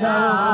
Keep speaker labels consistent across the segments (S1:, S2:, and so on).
S1: Jai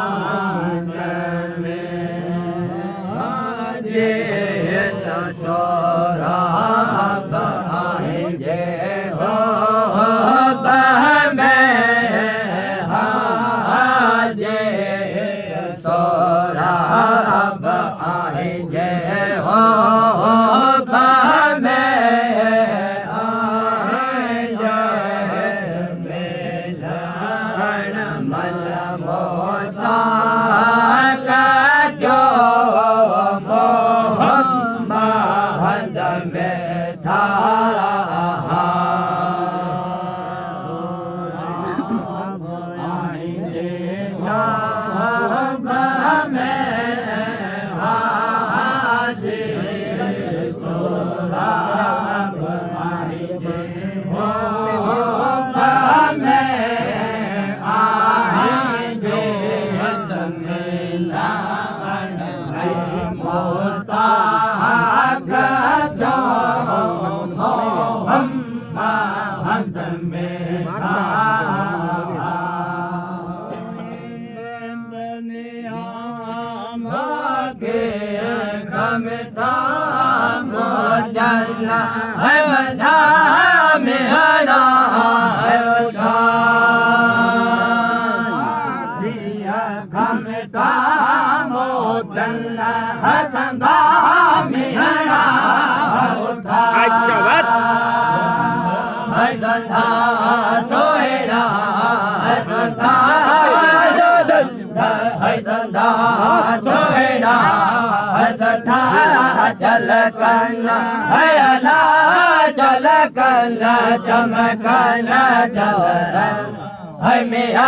S1: चल कला चल कला चमकला चल है मेरा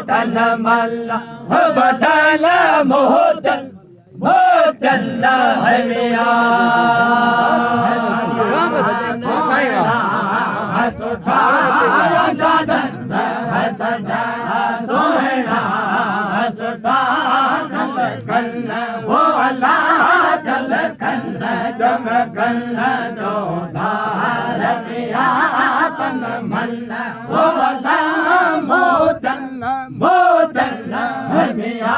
S1: तन मल्ला बदल मोहतन मोहतन है मेरा वो अल्लाह चल कन्ना जम कन्ना जो दार मिया तन मन्ना वो अल्लाह मोतन मोतन मिया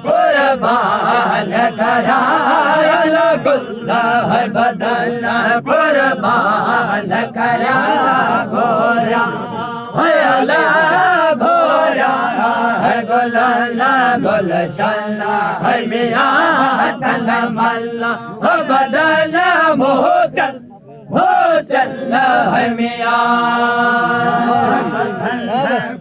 S1: कुर्बान करायल गुल्ला है बदन कुर्बान करा गोरा है अल्लाह गोरा है गुलाला गुलशला है मिया तन मल्ला है बदन मोतन मोतन है मिया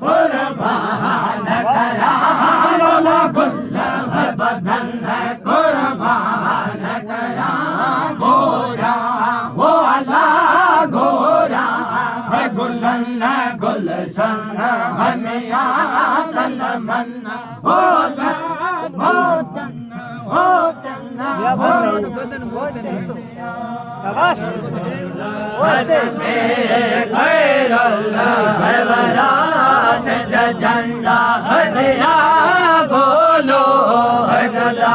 S1: कुर्बान करायल गुल्ला है बदन कुर्बान करा गोरा वो अल्लाह गोरा है गुलन्ना गुलशन है मिया तन मन्ना होता झंडा हथिया बोलो गदा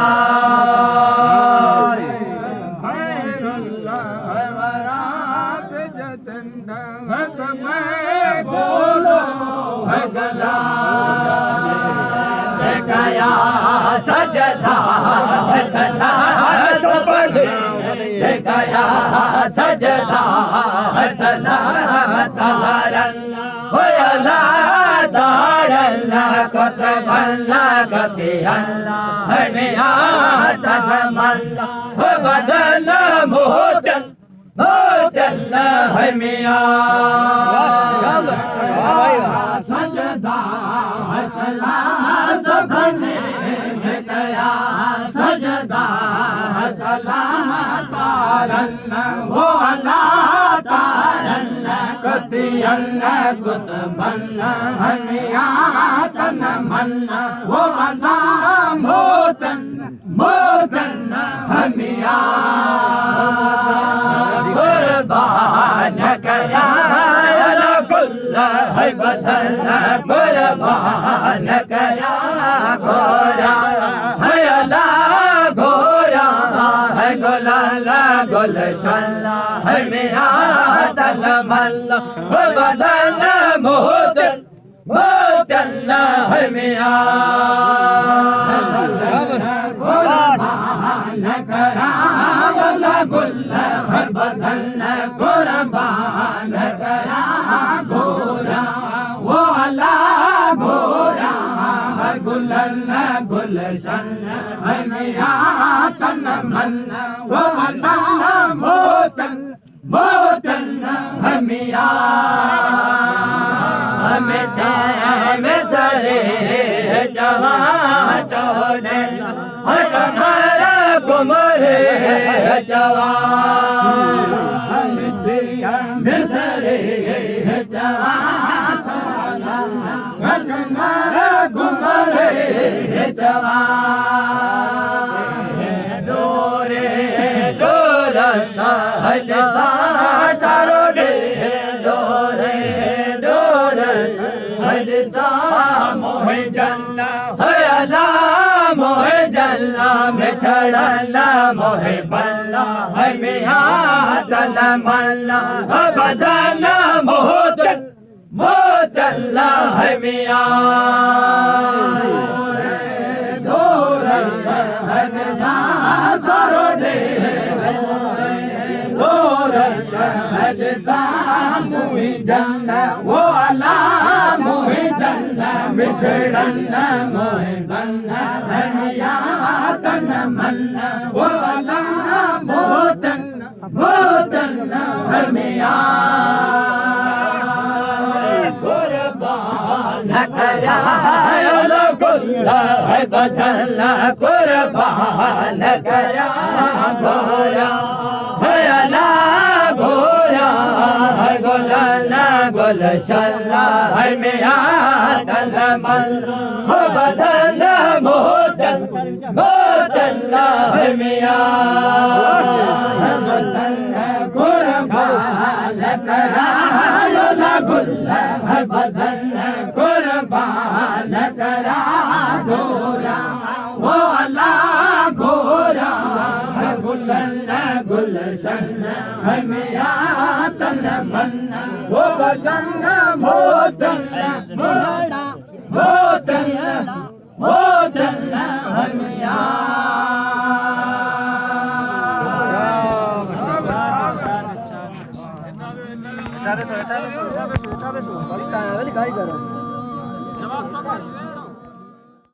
S1: बोलो गदा गया सजदा सदा सब गया सजदा सदा तारन होयला तारन कतमल्ला कतियल्ला हमिया तमल्ला बदल मोहतन मोहतन हमिया सजदा सला सबने गया सजदा सला तारन वो अल्लाह तारन कतियन कुतबन हमिया तन मन वो अल्लाह मोतन मोतन हमिया कुर्बान करायल गुल्ला है बदन कुर्बान करा गोरा है अल्लाह गोरा है गुलाला गुलशला है मेरा तन मल्ला बदन मोहतन मोहतन है मेरा कुर्बान करायल गुल्ला है बदन कुर्बान करा गोरा वो अल्लाह गोरा है गुलन्ना गुलशन है मिया तन मन वो अल्लाह मोतन मोतन है मिया मिठा मिसरे जवा चोले हमारा कुमरे जवा मिसरे जवा हमारा कुमरे जवा डोरे डोरता हजसा सारो डे डोरे डोरता हजसा मोहे जन्ना हयला मोहे जल्ला मिठड़ला मोहे बल्ला है मिया तल मल्ला बदला मोहतन मोतल्ला है मिया डोरता हजसा सारो डे मोहि जन्ना वो अला मोहि जन्ना मिठड़न्ना मोहि बन्ना हनिया तन मन्ना वो अला मोतन मोतन्ना हमिया कुर्बान करा गुल्ला है बदला कुर्बान करा गोरा हयला गोरा है गोला गुलशल्ला है मिया तल मल्ला हो बदला मोहतन मोतल्ला है मिया कुर्बान करा गुल्ला है बदला कुर्बान करा गोरा वो अल्लाह गोरा गुल्ला गुलशन है मिया तन मन्ना वो बदन्ना मोतन्ना मोड़ा मोतन्ना मोतन्ना है मिया
S2: Está beso. Ahorita, dale, cariño.